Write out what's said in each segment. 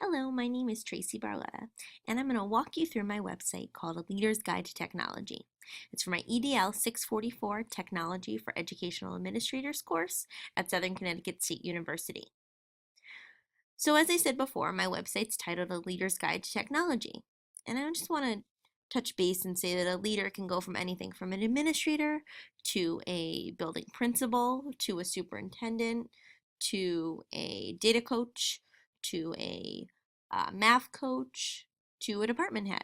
Hello, my name is Tracy Barletta, and I'm going to walk you through my website called A Leader's Guide to Technology. It's for my EDL 644 Technology for Educational Administrators course at Southern Connecticut State University. So as I said before, my website's titled A Leader's Guide to Technology, and I just want to touch base and say that a leader can go from anything from an administrator to a building principal to a superintendent to a data coach to a math coach to a department head.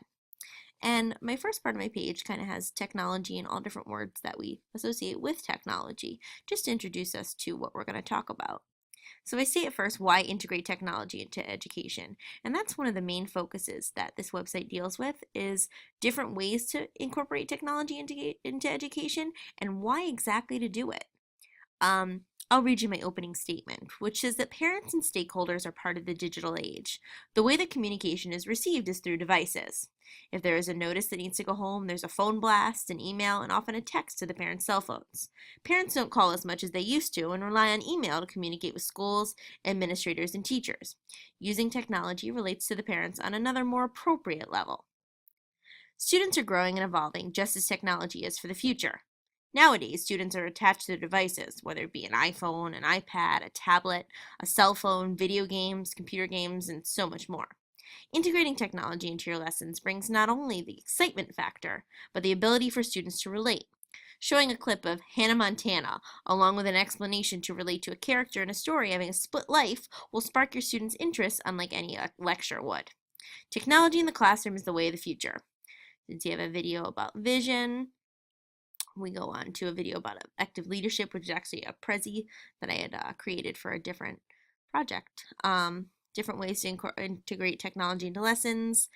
And my first part of my page kind of has technology and all different words that we associate with technology, just to introduce us to what we're going to talk about. So I say at first, why integrate technology into education? And that's one of the main focuses that this website deals with, is different ways to incorporate technology into education and why exactly to do it. I'll read you my opening statement, which says that parents and stakeholders are part of the digital age. The way that communication is received is through devices. If there is a notice that needs to go home, there's a phone blast, an email, and often a text to the parents' cell phones. Parents don't call as much as they used to and rely on email to communicate with schools, administrators, and teachers. Using technology relates to the parents on another more appropriate level. Students are growing and evolving just as technology is for the future. Nowadays, students are attached to their devices, whether it be an iPhone, an iPad, a tablet, a cell phone, video games, computer games, and so much more. Integrating technology into your lessons brings not only the excitement factor, but the ability for students to relate. Showing a clip of Hannah Montana, along with an explanation to relate to a character in a story having a split life, will spark your students' interest unlike any lecture would. Technology in the classroom is the way of the future. Since you have a video about vision, we go on to a video about active leadership, which is actually a Prezi that I had created for a different project. Different ways to integrate technology into lessons.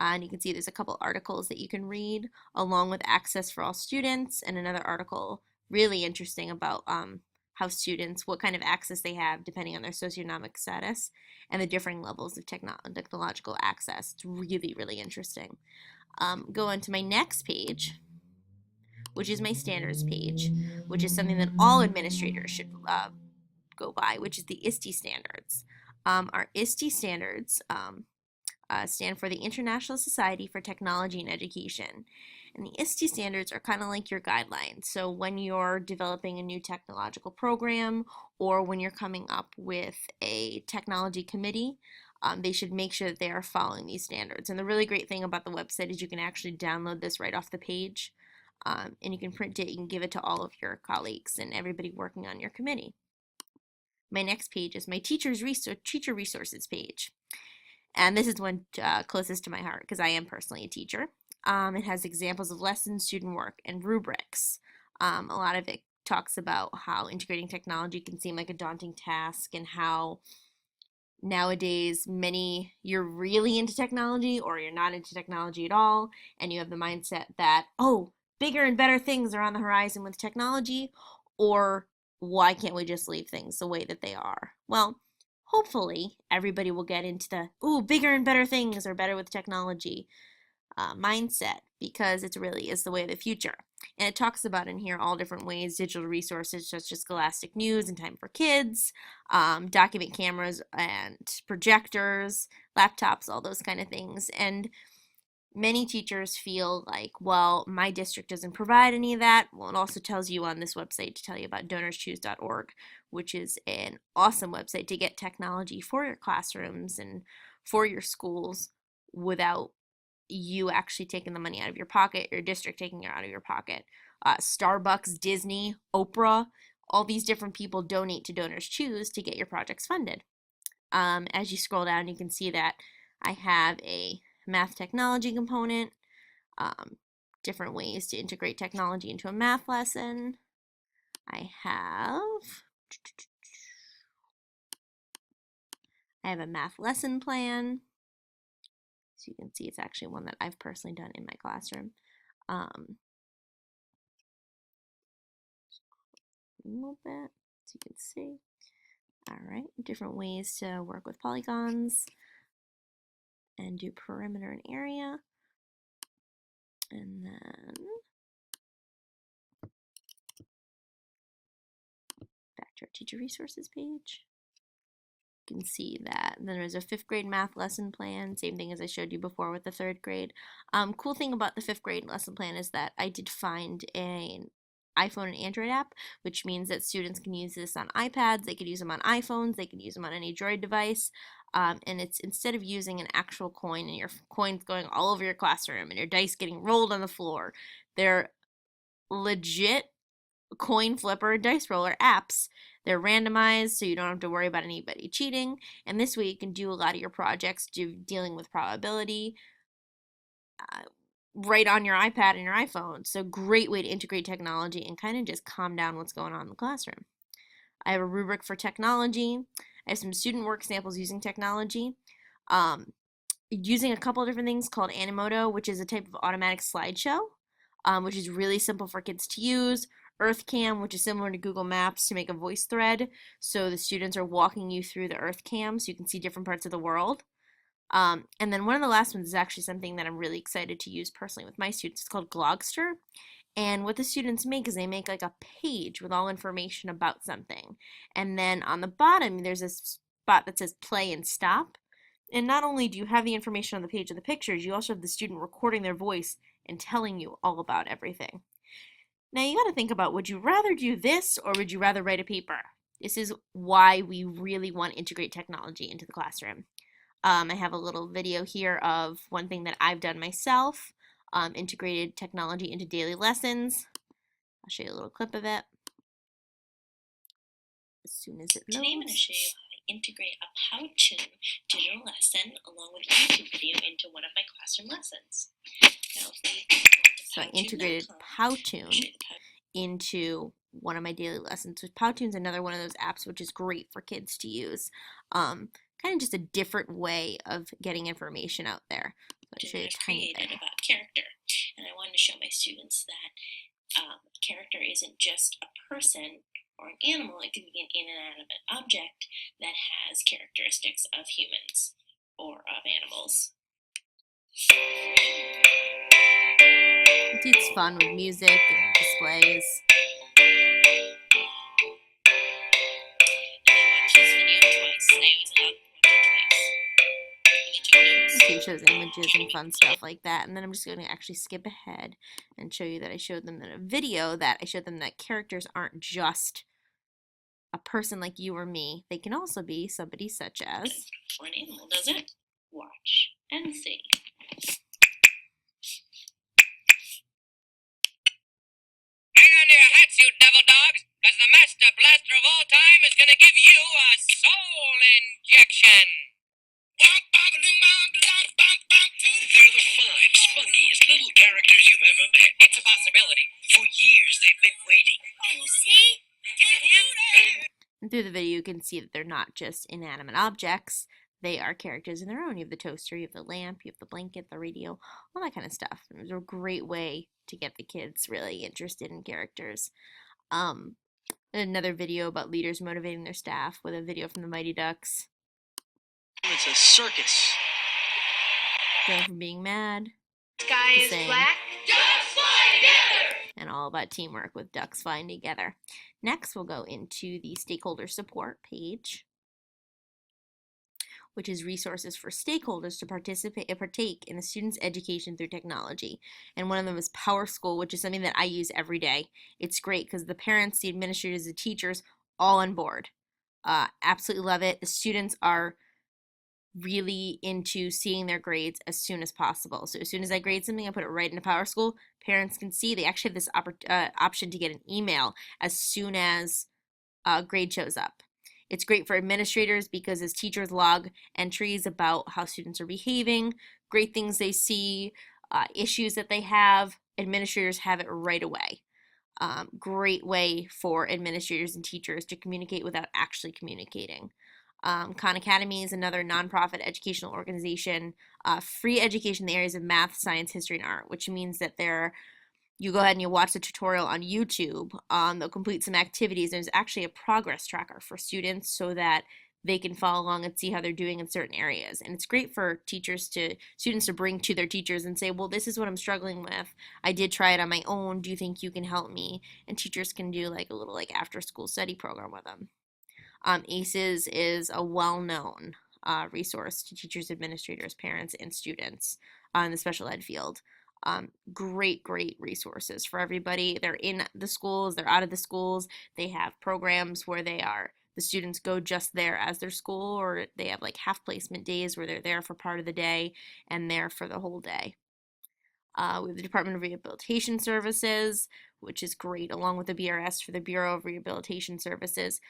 And you can see there's a couple articles that you can read, along with access for all students, and another article really interesting about how students, what kind of access they have depending on their socioeconomic status, and the differing levels of technological access. It's really, really interesting. Go on to my next page, which is my standards page, which is something that all administrators should go by, which is the ISTE standards. Our ISTE standards stand for the International Society for Technology and Education. And the ISTE standards are kind of like your guidelines. So when you're developing a new technological program, or when you're coming up with a technology committee, they should make sure that they are following these standards. And the really great thing about the website is you can actually download this right off the page. And you can print it, you can give it to all of your colleagues and everybody working on your committee. My next page is my teacher resources page. And this is one closest to my heart because I am personally a teacher. It has examples of lessons, student work, and rubrics. A lot of it talks about how integrating technology can seem like a daunting task, and how nowadays you're really into technology or you're not into technology at all, and you have the mindset that, oh, bigger and better things are on the horizon with technology, or why can't we just leave things the way that they are? Well, hopefully everybody will get into the, ooh, bigger and better things are better with technology mindset, because it really is the way of the future. And it talks about in here all different ways: digital resources such as Scholastic News and Time for Kids, document cameras and projectors, laptops, all those kind of things. And many teachers feel like, well, my district doesn't provide any of that. Well, it also tells you on this website to tell you about donorschoose.org, which is an awesome website to get technology for your classrooms and for your schools without you actually taking the money out of your pocket, your district taking it out of your pocket. Starbucks, Disney, Oprah, all these different people donate to Donors Choose to get your projects funded. As you scroll down, you can see that I have a math technology component, different ways to integrate technology into a math lesson. I have a math lesson plan. So you can see it's actually one that I've personally done in my classroom. A little bit so you can see. All right, different ways to work with polygons and do perimeter and area. And then back to our teacher resources page. You can see that. And then there's a 5th grade math lesson plan, same thing as I showed you before with the 3rd grade. Cool thing about the 5th grade lesson plan is that I did find an iPhone and Android app, which means that students can use this on iPads, they could use them on iPhones, they can use them on any Droid device. And it's instead of using an actual coin and your coins going all over your classroom and your dice getting rolled on the floor, they're legit coin flipper dice roller apps. They're randomized, so you don't have to worry about anybody cheating. And this way you can do a lot of your projects dealing with probability right on your iPad and your iPhone. So great way to integrate technology and kind of just calm down what's going on in the classroom. I have a rubric for technology. I have some student work samples using technology. Using a couple of different things called Animoto, which is a type of automatic slideshow, which is really simple for kids to use. EarthCam, which is similar to Google Maps, to make a voice thread. So the students are walking you through the EarthCam so you can see different parts of the world. And then one of the last ones is actually something that I'm really excited to use personally with my students. It's called Glogster. And what the students make is they make like a page with all information about something. And then on the bottom, there's a spot that says play and stop. And not only do you have the information on the page of the pictures, you also have the student recording their voice and telling you all about everything. Now you got to think about, would you rather do this or would you rather write a paper? This is why we really want to integrate technology into the classroom. I have a little video here of one thing that I've done myself, integrated technology into daily lessons. I'll show you a little clip of it as soon as it loads. Today I'm going to show you how to integrate a Powtoon digital lesson along with a YouTube video into one of my classroom lessons. Now, so I integrated Powtoon into one of my daily lessons. So Powtoon's another one of those apps which is great for kids to use. Kind of just a different way of getting information out there. So I'll show you a tiny bit about character, and I wanted to show my students that character isn't just a person or an animal. It can be an inanimate object that has characteristics of humans or of animals. It's fun with music and displays. It shows images and fun stuff like that, and then I'm just going to actually skip ahead and show you that I showed them in a video that I showed them that characters aren't just a person like you or me. They can also be somebody such as... For an animal, does it? Watch and see. Hang on to your hats, you devil dogs, because the master blaster of all time is going to give you a soul injection. They're the 5 spunkiest little characters you've ever met. It's a possibility. For years they've been waiting. Oh, see? And through the video you can see that they're not just inanimate objects. They are characters in their own. You have the toaster, you have the lamp, you have the blanket, the radio, all that kind of stuff. It was a great way to get the kids really interested in characters. Another video about leaders motivating their staff with a video from the Mighty Ducks. It's a circus. Going from being mad, Sky is black, Ducks fly together! and all about teamwork with ducks flying together. Next, we'll go into the stakeholder support page, which is resources for stakeholders to partake in a student's education through technology. And one of them is PowerSchool, which is something that I use every day. It's great because the parents, the administrators, the teachers, all on board. Absolutely love it. The students are really into seeing their grades as soon as possible. So as soon as I grade something, I put it right into PowerSchool. Parents can see. They actually have this option to get an email as soon as a grade shows up. It's great for administrators because as teachers log entries about how students are behaving, great things they see, issues that they have, administrators have it right away. Great way for administrators and teachers to communicate without actually communicating. Khan Academy is another nonprofit educational organization, free education in the areas of math, science, history, and art, which means that you go ahead and you watch the tutorial on YouTube. They'll complete some activities. There's actually a progress tracker for students so that they can follow along and see how they're doing in certain areas. And it's great for students to bring to their teachers and say, well, this is what I'm struggling with. I did try it on my own. Do you think you can help me? And teachers can do like a little after school study program with them. ACEs is a well-known resource to teachers, administrators, parents, and students in the special ed field. Great, great resources for everybody. They're in the schools, they're out of the schools. They have programs where the students go just there as their school, or they have like half placement days where they're there for part of the day and there for the whole day. We have the Department of Rehabilitation Services, which is great, along with the BRS for the Bureau of Rehabilitation Services.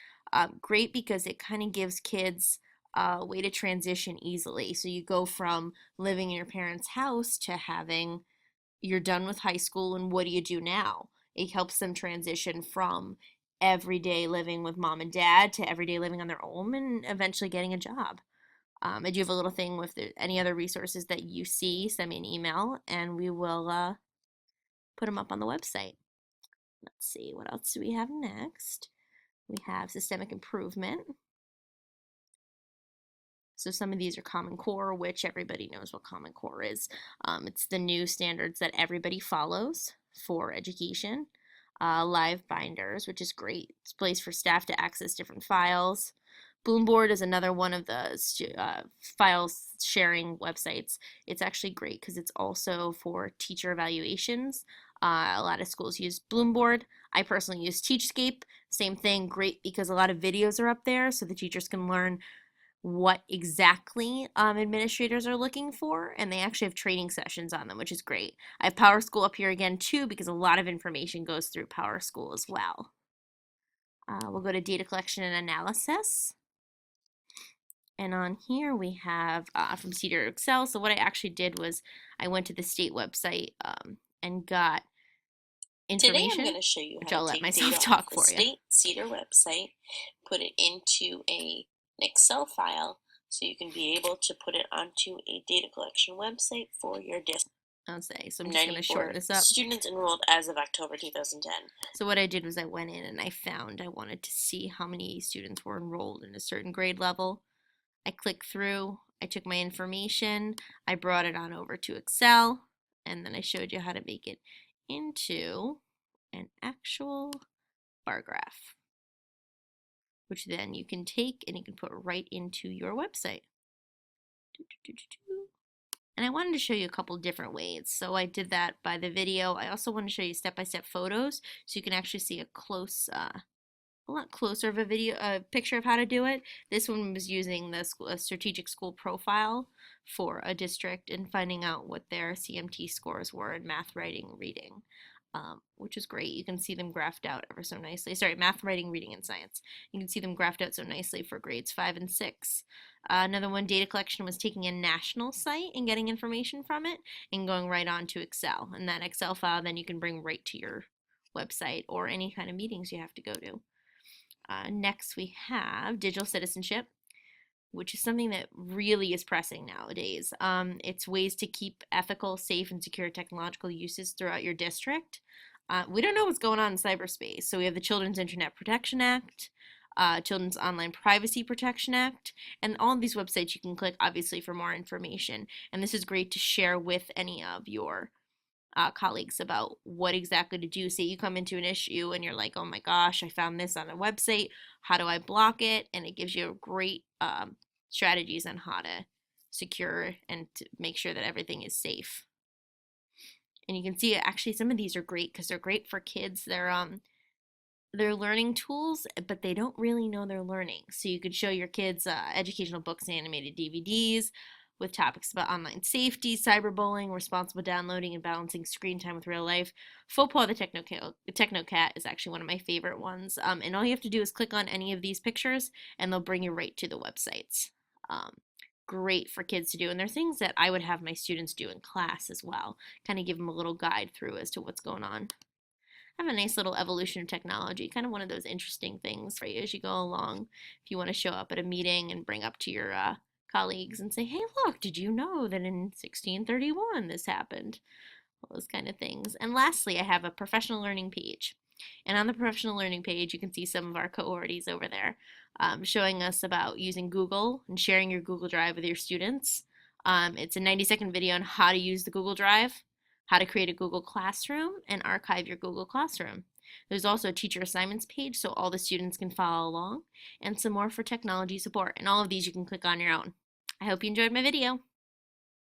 Great because it kind of gives kids a way to transition easily. So you go from living in your parents' house to you're done with high school, and what do you do now? It helps them transition from everyday living with mom and dad to everyday living on their own and eventually getting a job. I do have a little thing with any other resources that you see, send me an email and we will put them up on the website. Let's see, what else do we have next? We have systemic improvement. So some of these are Common Core, which everybody knows what Common Core is. It's the new standards that everybody follows for education. Live binders, which is great. It's a place for staff to access different files. Bloomboard is another one of the file sharing websites. It's actually great because it's also for teacher evaluations. A lot of schools use Bloomboard. I personally use Teachscape. Same thing, great because a lot of videos are up there so the teachers can learn what exactly administrators are looking for, and they actually have training sessions on them, which is great. I have PowerSchool up here again too because a lot of information goes through PowerSchool as well. We'll go to data collection and analysis. And on here we have from Cedar to Excel. So what I actually did was I went to the state website and got information. Today I'm going to show you which how I'll to let take myself data talk off the for you. state Cedar website, put it into an Excel file so you can be able to put it onto a data collection website for your district. I'll say. So I'm just going to shorten this up. Students enrolled as of October 2010. So what I did was I went in and I wanted to see how many students were enrolled in a certain grade level. I clicked through, I took my information, I brought it on over to Excel, and then I showed you how to make it into an actual bar graph, which then you can take and you can put right into your website. And I wanted to show you a couple different ways. So I did that by the video. I also want to show you step-by-step photos so you can actually see a lot closer of a picture of how to do it. This one was using the strategic school profile for a district and finding out what their CMT scores were in math, writing, reading, which is great. You can see them graphed out ever so nicely. Sorry, math, writing, reading, and science. You can see them graphed out so nicely for grades 5 and 6. Another one, data collection, was taking a national site and getting information from it and going right on to Excel. And that Excel file then you can bring right to your website or any kind of meetings you have to go to. Next, we have digital citizenship, which is something that really is pressing nowadays. It's ways to keep ethical, safe, and secure technological uses throughout your district. We don't know what's going on in cyberspace, so we have the Children's Internet Protection Act, Children's Online Privacy Protection Act, and all of these websites you can click, obviously, for more information. And this is great to share with any of your colleagues about what exactly to do. Say you come into an issue and you're like, oh my gosh, I found this on a website. How do I block it? And it gives you great strategies on how to secure and to make sure that everything is safe. And you can see actually some of these are great because they're great for kids. They're learning tools, but they don't really know they're learning. So you could show your kids educational books and animated DVDs with topics about online safety, cyberbullying, responsible downloading, and balancing screen time with real life. Faux the Technocat is actually one of my favorite ones. And all you have to do is click on any of these pictures, and they'll bring you right to the websites. Great for kids to do. And they're things that I would have my students do in class as well. Kind of give them a little guide through as to what's going on. I have a nice little evolution of technology, kind of one of those interesting things for you as you go along. If you want to show up at a meeting and bring up to your colleagues and say, hey, look, did you know that in 1631 this happened? All those kind of things. And lastly, I have a professional learning page. And on the professional learning page, you can see some of our cohorties over there showing us about using Google and sharing your Google Drive with your students. It's a 90-second video on how to use the Google Drive, how to create a Google Classroom, and archive your Google Classroom. There's also a teacher assignments page so all the students can follow along, and some more for technology support. And all of these you can click on your own. I hope you enjoyed my video.